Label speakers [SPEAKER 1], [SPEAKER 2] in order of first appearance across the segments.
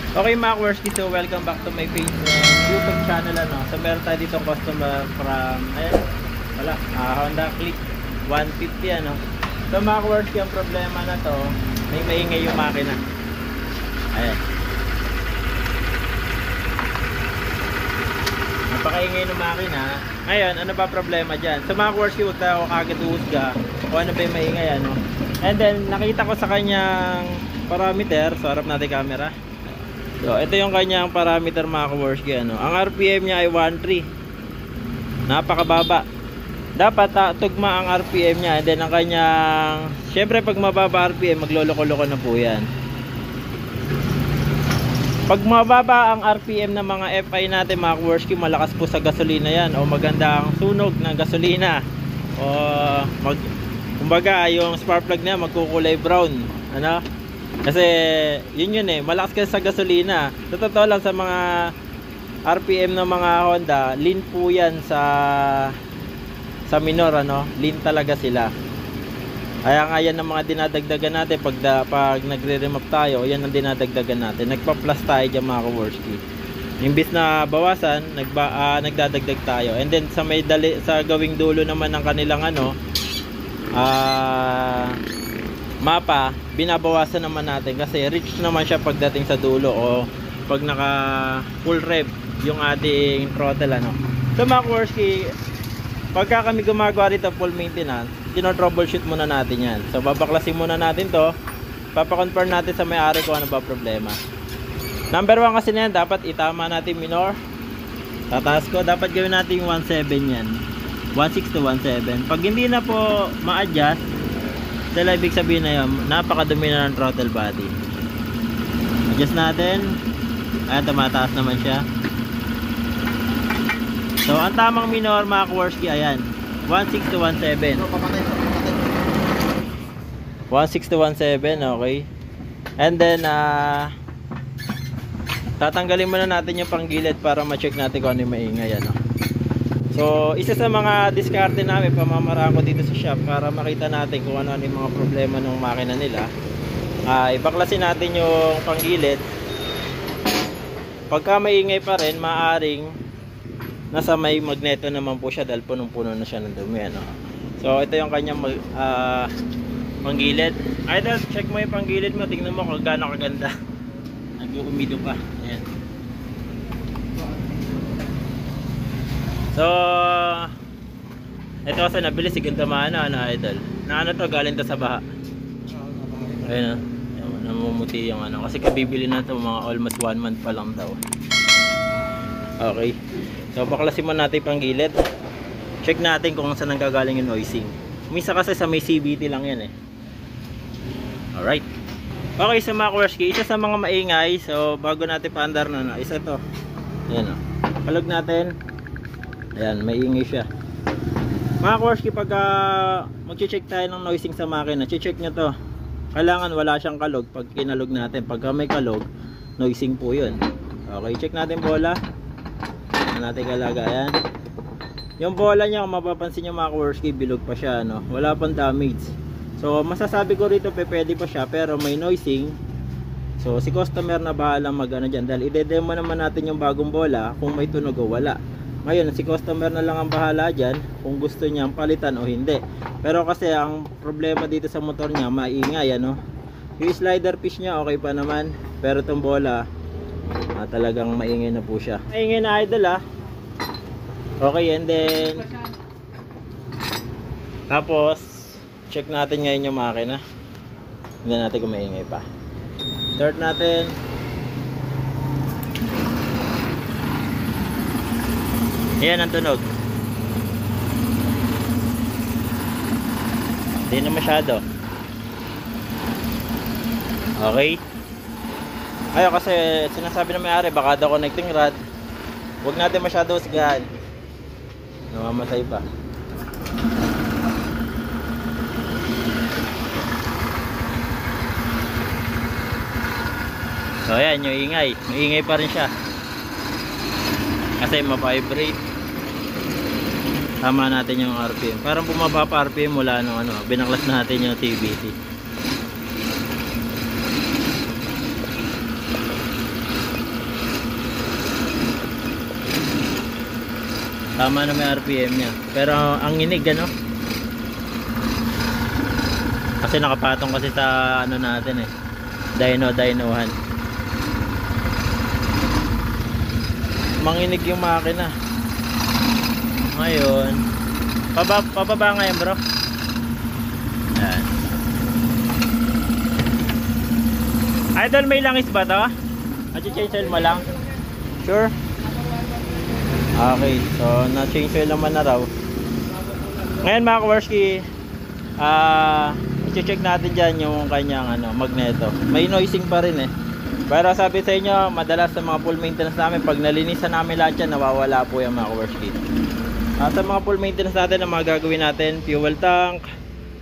[SPEAKER 1] Okay mga Kwerski, so welcome back to my page YouTube channel So meron tayo dito customer from Honda Click 150 So mga Kwerski, ang problema na to, may maingay yung makina. Ayan. Napakaingay ng makina. Ngayon, ano ba problema dyan? So mga Kwerski, huwag tayo kagad uhusga kung ano ba yung maingay And then nakita ko sa kanyang parameter. So harap natin camera. So, ito yung kanyang parameter mga Kwerski, Ang RPM niya ay 1.3. Napakababa. Dapat tugma ang RPM niya. And then ang kanyang, syempre pag mababa RPM, magloloko-loko na po yan. Pag mababa ang RPM ng mga FI natin mga Kwerski, malakas po sa gasolina yan. O maganda ang sunog ng gasolina. O kumbaga yung spark plug niya magkukulay brown. Kasi yun malakas kasi sa gasolina. Sa totoo lang, sa mga RPM ng mga Honda, lean po yan sa minor lean talaga sila. Kaya nga yan ang mga dinadagdagan natin pag nagre-remap tayo. Yan ang dinadagdagan natin. Nagpa-plus tayo dyan mga Kwerski. Imbis na bawasan, nagdadagdag tayo. And then sa gawing dulo naman ng kanilang mapa, binabawasan naman natin kasi rich naman siya pagdating sa dulo o pag naka full rev yung ating throttle So mga Kwerski, pagka kami gumagawa rito full maintenance, tino-troubleshoot muna natin yan. So babaklasin muna natin to, papakonfirm natin sa may-ari kung ano ba problema. Number 1 kasi na yan, dapat itama natin minor. Tataas ko, dapat gawin natin yung 1.7 yan, 1.6 to 1.7. Pag hindi na po ma-adjust, dahil ibig sabihin na yun, napakadumi na ng throttle body. Adjust natin. Ayan, tumataas naman siya. So ang tamang minor mga Kwerski, ayan, 1.6 to 1.7. 1.6 to 1.7, okay. And then tatanggalin muna natin yung panggilid para ma-check natin kung ano yung maingay. So isa sa mga diskarte namin, pamamaraan ko dito sa shop para makita natin kung ano yung mga problema ng makina nila. Ibaklasin natin yung panggilid. Pagka maingay pa rin, maaring nasa may magneto naman po siya dahil punong-puno na siya ng dumi. So ito yung kanyang panggilid. Idol, check mo yung panggilid mo, tingnan mo kung gaano kaganda. Nag-uumido pa. Ayan. So ito kasi nabili si Gintamaan idol. Na to, galing to sa baha. Ayun namumuti yung kasi kabibili na to mga almost 1 month pa lang daw. Okay. So baklasin mo natin pang gilid. Check natin kung saan nanggagaling yung noising. Minsan kasi sa may CVT lang yan Alright. Okay, so mga Kwerski, isa sa mga maingay. So bago natin paandar isa to. Ayan palog natin. Ayan, may ingay siya. Mga Kwerski, pag mag-check tayo ng noising sa makina, check nyo to. Kailangan wala siyang kalog pag kinalog natin. Pag may kalog, noising po yun. Okay, check natin bola. Ano natin kalagayan. Yung bola niya, kung mapapansin nyo mga Kwerski, bilog pa siya. Wala pang damage. So masasabi ko rito, pwede pa siya, pero may noising. So si customer na bahalang dyan. Dahil ide-demo naman natin yung bagong bola kung may tunog o wala. Ngayon, si customer na lang ang bahala dyan kung gusto niyang palitan o hindi. Pero kasi ang problema dito sa motor niya, maingay Yung slider fish niya okay pa naman, pero itong bola talagang maingay na po siya. Maingay na idol Okay, and then tapos check natin ngayon yung makina. Hindi natin kung maingay pa. Start natin. Ayan ang tunog. Hindi na masyado. Okay. Ayaw kasi sinasabi na may-ari baka daw connecting rod. Huwag natin masyado sigahan. Namamatay pa. So ayan yung ingay. Maingay pa rin siya. Kasi ma-vibrate. Tama natin yung RPM. Parang bumaba pa RPM mula nung binaklas natin yung TBT. Tama na may RPM niya. Pero ang inig ano. Kasi nakapatong kasi sa ano natin eh. Dynohan. Manginig yung makina. Ngayon, pababa ngayon bro. Yan. Idol, may langis ba to? Change oil mo lang? Sure? Okay, so na-change oil naman na raw. Ngayon mga Kawarski, i-check natin dyan yung kanyang ano, magneto. May noising pa rin eh. Pero sabi sa inyo, madalas sa mga full maintenance namin, pag nalinisan namin lahat yan, nawawala po yung mga Kawarski. Sa mga full maintenance natin, ang mga gagawin natin, fuel tank,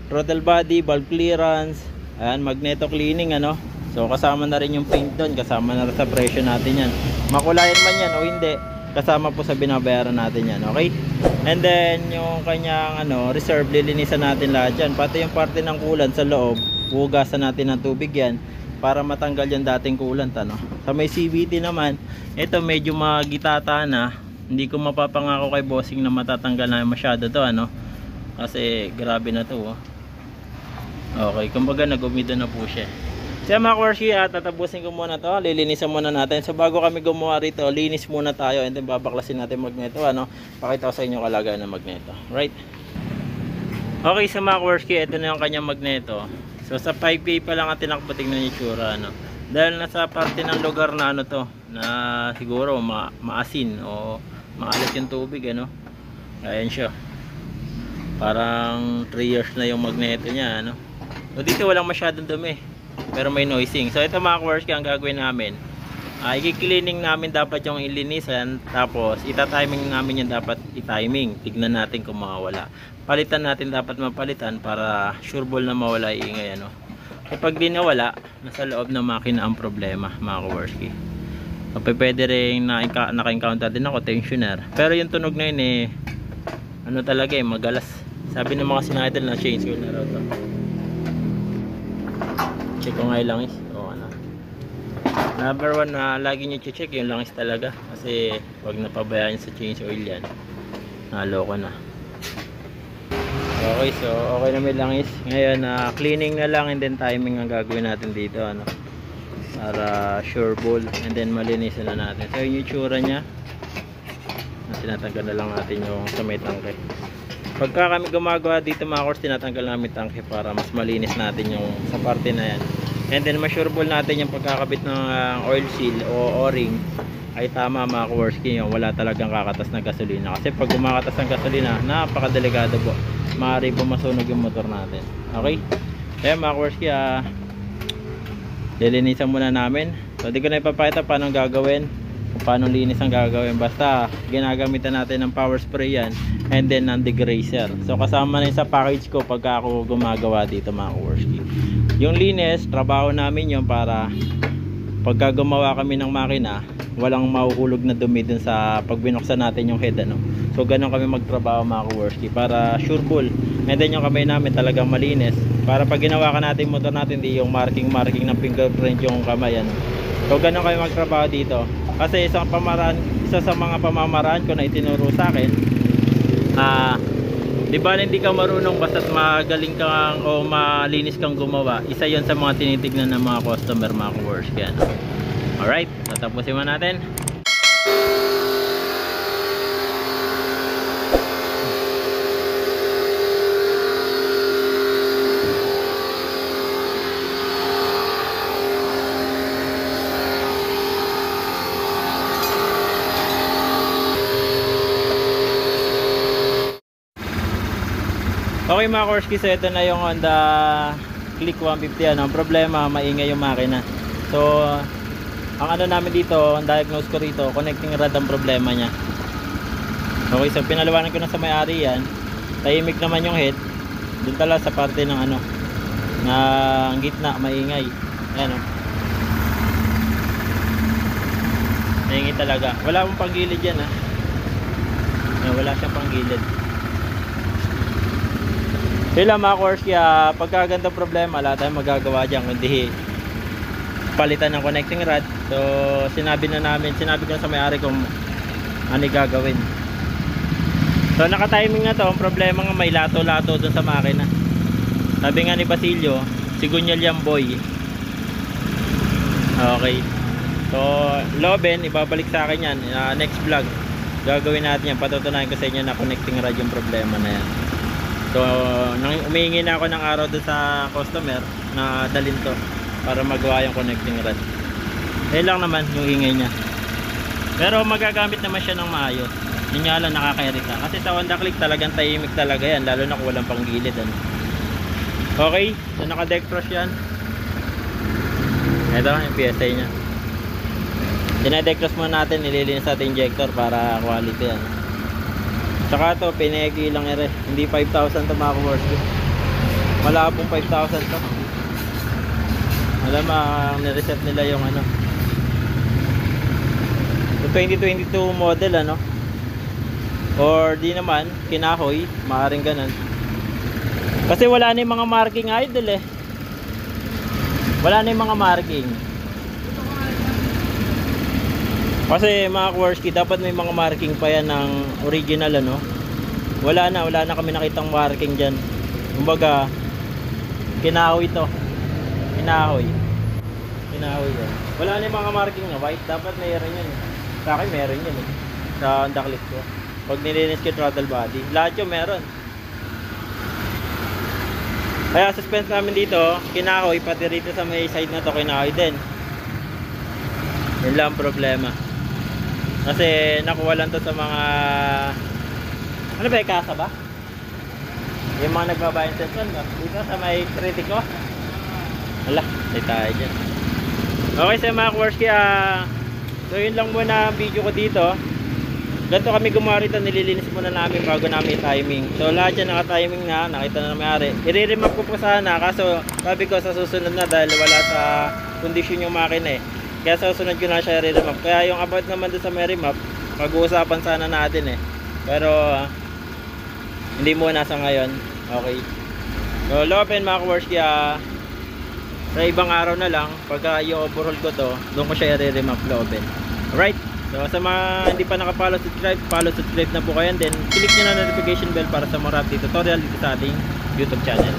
[SPEAKER 1] throttle body, valve clearance, ayan, magneto cleaning ano. So kasama na rin yung paint doon, kasama na rin sa presyo natin yan. Makulayan man yan o hindi, kasama po sa binabayaran natin yan, okay? And then yung kanyang ano, reserve, lilinisan natin lahat yan. Pati yung parte ng coolant sa loob, hugasan natin ng tubig yan para matanggal yung dating coolant ano. Sa may CVT naman, ito medyo magitata na. Hindi ko mapapangako kay bossing na matatanggal na masyado to ano. Kasi grabe na to oh. Okay, kumbaga nagumido na po siya. So mga Kawarski, tatapusin ko muna to. Lilinisan muna natin. So bago kami gumawa rito, linis muna tayo and then babaklasin natin magneto ano. Pakita ko sa inyo kalagayan ng magneto. Right? Okay, sa mga Kawarski, ito na yung kanyang magneto. So sa 5K pa lang ang tinakbo, tingnan yung itsura ano. Dahil nasa parte ng lugar na ano to, na siguro maasin o maalat yung tubig ano. Ayan siya. Parang 3 years na yung magneto niya ano. So dito walang masyadong dumi, pero may noising. So ito mga Kawarski, ang gagawin namin, i-cleaning namin dapat yung ilinisan, tapos ita-timing namin yung dapat i-timing. Tignan natin kung mawawala. Palitan natin, dapat mapalitan para sure ball na mawala yung ingay ano. Kapag di nawala, nasa loob ng makina ang problema mga Kawarski. So pwede rin naka-encounter din ako tensioner. Pero yung tunog na yun eh, ano talaga eh, magalas. Sabi ng mga sinidal na change oil na raw to. Check ko nga yung langis. O ano. Number 1 na lagi nyo check yung langis talaga. Kasi pag napabayaan sa change oil yan, naloko na. Okay, so okay na may langis. Ngayon, cleaning na lang and then timing ang gagawin natin dito ano. Para sure ball and then malinisan na natin. So yung itsura nya, tinatanggal na lang natin yung sa may tangke. Pagka kami gumagawa dito mga Kawarski, tinatanggal namin tangke para mas malinis natin yung sa parte na yan. And then ma-sure ball natin yung pagkakabit ng oil seal o o-ring ay tama mga Kawarski, yung wala talagang kakatas na gasolina. Kasi pag kumakatas ng gasolina, napakadelikado po. Maaari po masunog yung motor natin. Okay? Kaya mga Kawarski, lilinisan muna namin. So di ko na ipapakita paano gagawin, kung paano linis ang gagawin. Basta ginagamitan natin ng power spray yan and then ng degreaser. So kasama na yun sa package ko pagka ako gumagawa dito mga Kawarski. Yung linis, trabaho namin yun para pagka gumawa kami ng makina, walang mahuhulog na dumi dun sa pag binuksan natin yung head ano. So ganun kami magtrabaho mga Kawarski para sure ball. And then yung kamay namin talagang malinis para pag ginawa ka natin motor natin, di yung marking ng fingerprint yung kamay ano. So ganun kami magtrabaho dito. Kasi isa sa mga pamamaraan ko na itinuro sa akin, di ba hindi ka marunong basta't magaling kang o malinis kang gumawa. Isa yon sa mga tinitignan ng mga customer mga Kawarski ano. Alright, tatapusin mo natin. Okay mga Kawarski, so ito na yung Honda Click 150 ano. Ang problema, maingay yung makina. So ang ano namin dito, ang diagnose ko rito, connecting rod ang problema niya. Okay, so pinaliwanan ko na sa may-ari yan. Tahimik naman yung head. Doon talaga sa parte ng ano, na ang gitna, maingay. Ayan o. Maingay talaga. Wala akong panggilid yan ha. Wala siyang panggilid. Sila mga Kawarski, pagka ganitong problema, wala tayong magagawa dyan kundi palitan ng connecting rod. So sinabi ko na sa may-ari kung ano gagawin. So naka-timing na to. Ang problema nga may lato-lato dun sa makina. Sabi nga ni Basilio, sigunyal yan boy. Okay. So Loben, ibabalik sa akin yan. Next vlog gagawin natin yan. Patutunayan ko sa inyo na connecting rod yung problema na yan. So umihingi na ako ng araw dun sa customer na dalhin to para magawa yung connecting rod. Lang naman yung ingay niya. Pero magagamit naman siya ng maayos. Yun nga lang nakakairita. Kasi sa Honda Click talagang tahimik talaga yan. Lalo na kung walang panggilid. Ano? Okay. So naka-Dectros yan. Ito yung PSA nya. Dinadectros muna natin. Nililinis natin injector para quality yan. Saka ito pineki lang ere. Hindi 5,000 to mga ka-works. Wala pong 5,000 to. Alam mo, nireset nila yung ano 2022 model ano, or di naman kinahoy, maaaring ganun kasi wala na yung mga marking idol eh, wala na yung mga marking kasi mga Kworski dapat may mga marking pa yan ng original ano, wala na kami nakitang marking dyan. Kumbaga kinahoy to, kinahoy yan. Wala na yung mga marking na white, dapat mayroon yan eh. Sa akin meron yun eh, sa Honda Click ko. Pag nilinis ko throttle body, lahat yung meron. Kaya suspense namin dito, kinahoy, pati rito sa may side na to kinahoy din. Yun lang problema. Kasi nakuha lang to sa mga ano ba, kasa ba? Yung mga nagbabayang sensor ba? Dito sa may kritiko. Wala, hindi tayo dyan. Okay sa mga Kworski, so yun lang muna ang video ko dito. Ganito kami gumawa rito, nililinis muna namin bago namin timing. So lahat yan naka-timing na, nakita na may-ari. I-remap ko po sana, kaso sabi ko sa susunod na dahil wala sa kondisyon yung makina eh. Kaya sa susunod ko na siya i-remap. Kaya yung about naman doon sa may remap, mag-uusapan sana natin eh. Pero hindi muna sa ngayon. Okay. So Loben mga Kworski, sa ibang araw na lang pagka i-overhaul ko to, doon ko siya i-remap Loben. Alright, so sa mga hindi pa nakapollow, subscribe na po kayo, then click nyo na notification bell para sa mga update tutorial dito sa ating YouTube channel.